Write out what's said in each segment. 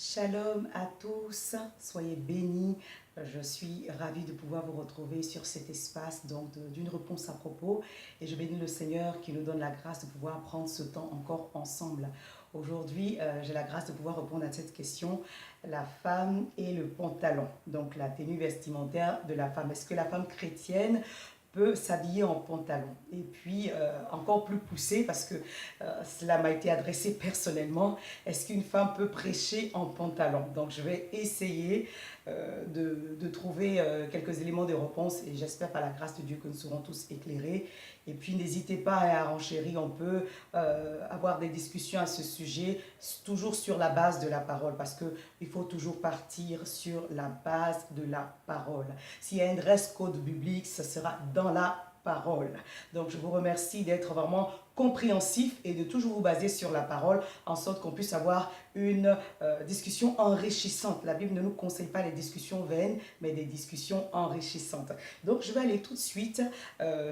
Shalom à tous, soyez bénis. Je suis ravie de pouvoir vous retrouver sur cet espace d'une réponse à propos. Et je bénis le Seigneur qui nous donne la grâce de pouvoir prendre ce temps encore ensemble. Aujourd'hui, j'ai la grâce de pouvoir répondre à cette question, la femme et le pantalon. Donc la tenue vestimentaire de la femme. Est-ce que la femme chrétienne peut s'habiller en pantalon? Et puis, encore plus poussé, parce que cela m'a été adressé personnellement, est-ce qu'une femme peut prêcher en pantalon? Donc, je vais essayer de trouver quelques éléments de réponse et j'espère par la grâce de Dieu que nous serons tous éclairés. Et puis, n'hésitez pas à renchérir, on peut avoir des discussions à ce sujet, toujours sur la base de la parole, parce qu'il faut toujours partir sur la base de la parole. S'il y a un dress code biblique, ce sera dans la parole. Donc, je vous remercie d'être vraiment compréhensif et de toujours vous baser sur la parole, en sorte qu'on puisse avoir une discussion enrichissante. La Bible ne nous conseille pas les discussions vaines, mais des discussions enrichissantes. Donc, je vais aller tout de suite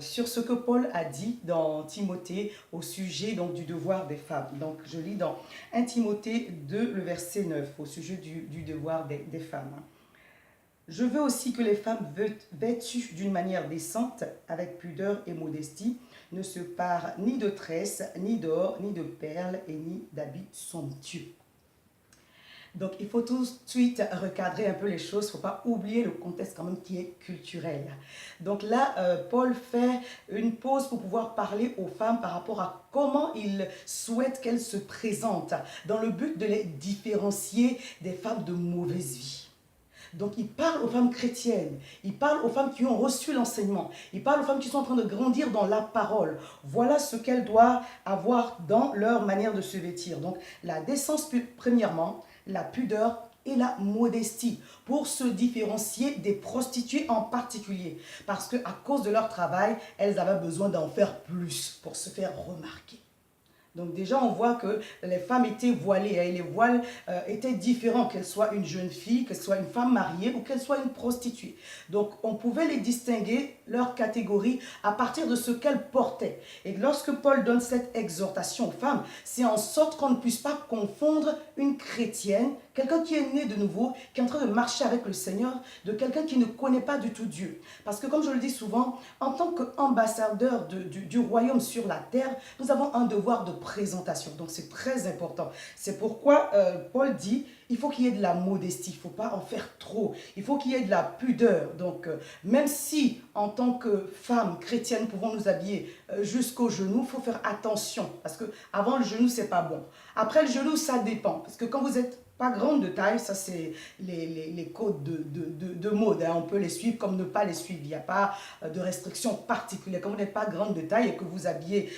sur ce que Paul a dit dans Timothée au sujet donc, du devoir des femmes. Donc, je lis dans 1 Timothée 2, le verset 9, au sujet du devoir des femmes. Je veux aussi que les femmes vêtues d'une manière décente, avec pudeur et modestie, ne se parent ni de tresses, ni d'or, ni de perles, et ni d'habits somptueux. Donc, il faut tout de suite recadrer un peu les choses. Il ne faut pas oublier le contexte quand même qui est culturel. Donc là, Paul fait une pause pour pouvoir parler aux femmes par rapport à comment il souhaite qu'elles se présentent, dans le but de les différencier des femmes de mauvaise vie. Donc, il parle aux femmes chrétiennes, il parle aux femmes qui ont reçu l'enseignement, il parle aux femmes qui sont en train de grandir dans la parole. Voilà ce qu'elles doivent avoir dans leur manière de se vêtir. Donc, la décence, premièrement, la pudeur et la modestie, pour se différencier des prostituées en particulier. Parce qu'à cause de leur travail, elles avaient besoin d'en faire plus pour se faire remarquer. Donc déjà, on voit que les femmes étaient voilées et les voiles étaient différents, qu'elles soient une jeune fille, qu'elles soient une femme mariée ou qu'elles soient une prostituée. Donc on pouvait les distinguer, leur catégorie, à partir de ce qu'elles portaient. Et lorsque Paul donne cette exhortation aux femmes, c'est en sorte qu'on ne puisse pas confondre une chrétienne, quelqu'un qui est né de nouveau, qui est en train de marcher avec le Seigneur, de quelqu'un qui ne connaît pas du tout Dieu. Parce que comme je le dis souvent, en tant qu'ambassadeur du royaume sur la terre, nous avons un devoir de présentation. Donc c'est très important. C'est pourquoi Paul dit, il faut qu'il y ait de la modestie, il ne faut pas en faire trop. Il faut qu'il y ait de la pudeur. Donc même si en tant que femme chrétienne, nous pouvons nous habiller jusqu'au genou, il faut faire attention. Parce que avant le genou, c'est pas bon. Après le genou, ça dépend. Parce que quand vous êtes pas grande de taille, ça c'est les codes de mode, hein. On peut les suivre comme ne pas les suivre, il n'y a pas de restrictions particulières. Quand vous n'êtes pas grande de taille et que vous habillez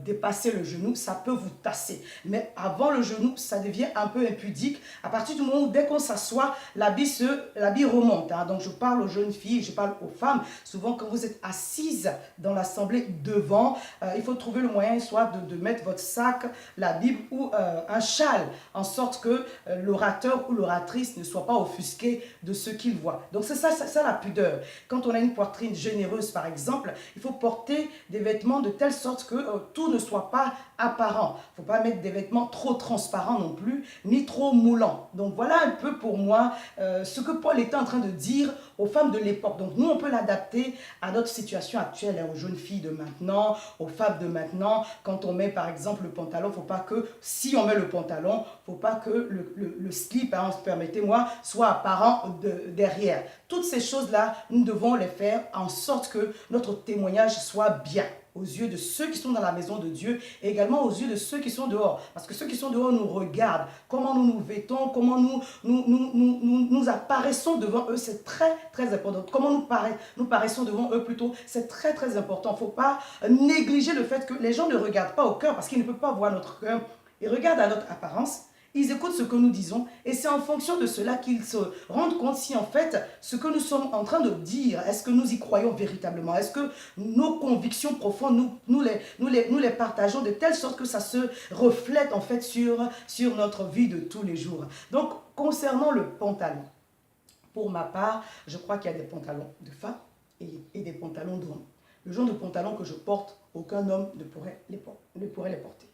dépasser le genou, ça peut vous tasser. Mais avant le genou, ça devient un peu impudique. À partir du moment où dès qu'on s'assoit, l'habit remonte, hein. Donc je parle aux jeunes filles, je parle aux femmes. Souvent quand vous êtes assise dans l'assemblée devant, il faut trouver le moyen soit de mettre votre sac, la Bible ou un châle, en sorte que l'orateur ou l'oratrice ne soit pas offusqué de ce qu'il voit. Donc c'est ça la pudeur. Quand on a une poitrine généreuse par exemple, il faut porter des vêtements de telle sorte que tout ne soit pas apparent. Il ne faut pas mettre des vêtements trop transparents non plus, ni trop moulants. Donc voilà un peu pour moi ce que Paul était en train de dire aux femmes de l'époque. Donc nous on peut l'adapter à notre situation actuelle, hein, aux jeunes filles de maintenant, aux femmes de maintenant. Quand on met par exemple le pantalon, il ne faut pas que, si on met le pantalon, il ne faut pas que le slip, hein, permettez-moi, soit apparent derrière. Toutes ces choses-là, nous devons les faire en sorte que notre témoignage soit bien aux yeux de ceux qui sont dans la maison de Dieu et également aux yeux de ceux qui sont dehors. Parce que ceux qui sont dehors nous regardent, comment nous nous vêtons, comment nous apparaissons devant eux, c'est très très important. Comment nous paraissons devant eux plutôt, c'est très très important. Il ne faut pas négliger le fait que les gens ne regardent pas au cœur parce qu'ils ne peuvent pas voir notre cœur. Ils regardent à notre apparence. Ils écoutent ce que nous disons et c'est en fonction de cela qu'ils se rendent compte si en fait ce que nous sommes en train de dire, est-ce que nous y croyons véritablement? Est-ce que nos convictions profondes, nous les partageons de telle sorte que ça se reflète en fait sur notre vie de tous les jours. Donc concernant le pantalon, pour ma part, je crois qu'il y a des pantalons de femmes et des pantalons d'hommes. Le genre de pantalon que je porte, aucun homme ne pourrait les porter.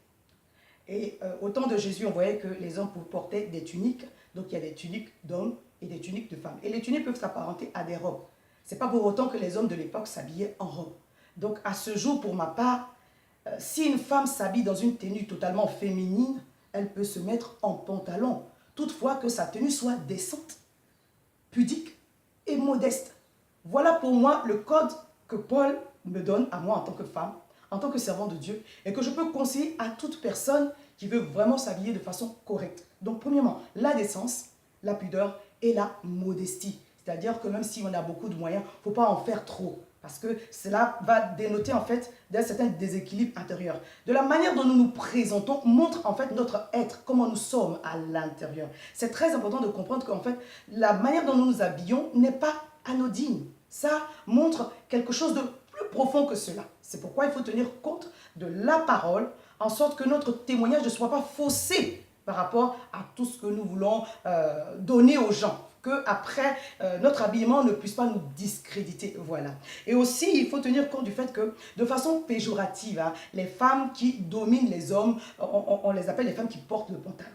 Et au temps de Jésus, on voyait que les hommes portaient des tuniques. Donc il y a des tuniques d'hommes et des tuniques de femmes. Et les tuniques peuvent s'apparenter à des robes. Ce n'est pas pour autant que les hommes de l'époque s'habillaient en robe. Donc à ce jour, pour ma part, si une femme s'habille dans une tenue totalement féminine, elle peut se mettre en pantalon. Toutefois que sa tenue soit décente, pudique et modeste. Voilà pour moi le code que Paul me donne à moi en tant que femme, en tant que servant de Dieu, et que je peux conseiller à toute personne qui veut vraiment s'habiller de façon correcte. Donc premièrement, la décence, la pudeur et la modestie. C'est-à-dire que même si on a beaucoup de moyens, il ne faut pas en faire trop. Parce que cela va dénoter en fait d'un certain déséquilibre intérieur. De la manière dont nous nous présentons montre en fait notre être, comment nous sommes à l'intérieur. C'est très important de comprendre qu'en fait, la manière dont nous nous habillons n'est pas anodine. Ça montre quelque chose de plus profond que cela. C'est pourquoi il faut tenir compte de la parole, en sorte que notre témoignage ne soit pas faussé par rapport à tout ce que nous voulons donner aux gens. Qu'après, notre habillement ne puisse pas nous discréditer. Voilà. Et aussi, il faut tenir compte du fait que, de façon péjorative, hein, les femmes qui dominent les hommes, on les appelle les femmes qui portent le pantalon.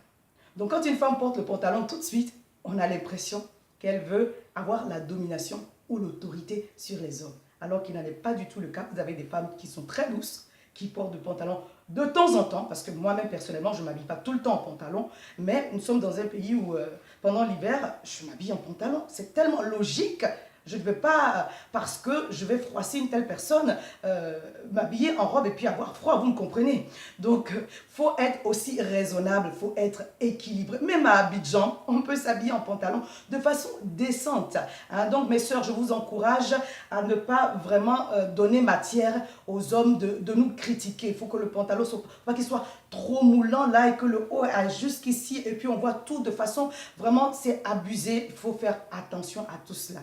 Donc, quand une femme porte le pantalon, tout de suite, on a l'impression qu'elle veut avoir la domination ou l'autorité sur les hommes. Alors qu'il n'en est pas du tout le cas. Vous avez des femmes qui sont très douces, qui portent du pantalon de temps en temps, parce que moi-même personnellement, je ne m'habille pas tout le temps en pantalon, mais nous sommes dans un pays où pendant l'hiver, je m'habille en pantalon. C'est tellement logique. Je ne vais pas, parce que je vais froisser une telle personne, m'habiller en robe et puis avoir froid, vous me comprenez. Donc, il faut être aussi raisonnable, il faut être équilibré. Même à Abidjan, on peut s'habiller en pantalon de façon décente. Hein. Donc, mes sœurs, je vous encourage à ne pas vraiment donner matière aux hommes de nous critiquer. Il faut que le pantalon soit, pas qu'il soit trop moulant là et que le haut est jusqu'ici et puis on voit tout de façon, vraiment, c'est abusé. Il faut faire attention à tout cela.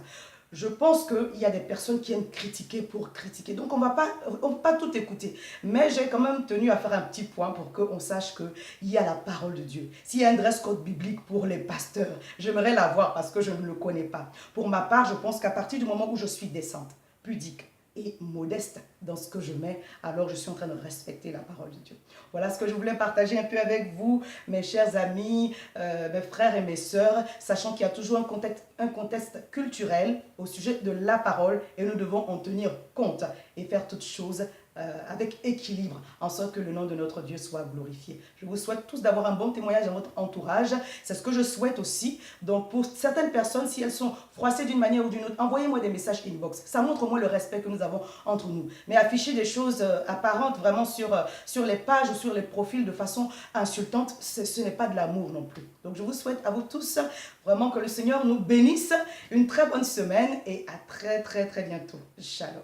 Je pense qu'il y a des personnes qui aiment critiquer pour critiquer. Donc, on ne va pas tout écouter. Mais j'ai quand même tenu à faire un petit point pour qu'on sache qu'il y a la parole de Dieu. S'il y a un dress code biblique pour les pasteurs, j'aimerais l'avoir parce que je ne le connais pas. Pour ma part, je pense qu'à partir du moment où je suis décente, pudique et modeste dans ce que je mets, alors je suis en train de respecter la parole de Dieu. Voilà ce que je voulais partager un peu avec vous, mes chers amis, mes frères et mes sœurs, sachant qu'il y a toujours un contexte culturel au sujet de la parole et nous devons en tenir compte et faire toutes choses avec équilibre, en sorte que le nom de notre Dieu soit glorifié. Je vous souhaite tous d'avoir un bon témoignage dans votre entourage. C'est ce que je souhaite aussi. Donc pour certaines personnes, si elles sont froissées d'une manière ou d'une autre, envoyez-moi des messages inbox. Ça montre au moins le respect que nous avons entre nous. Mais afficher des choses apparentes vraiment sur les pages ou sur les profils de façon insultante, ce n'est pas de l'amour non plus. Donc je vous souhaite à vous tous vraiment que le Seigneur nous bénisse. Une très bonne semaine et à très très très bientôt. Shalom.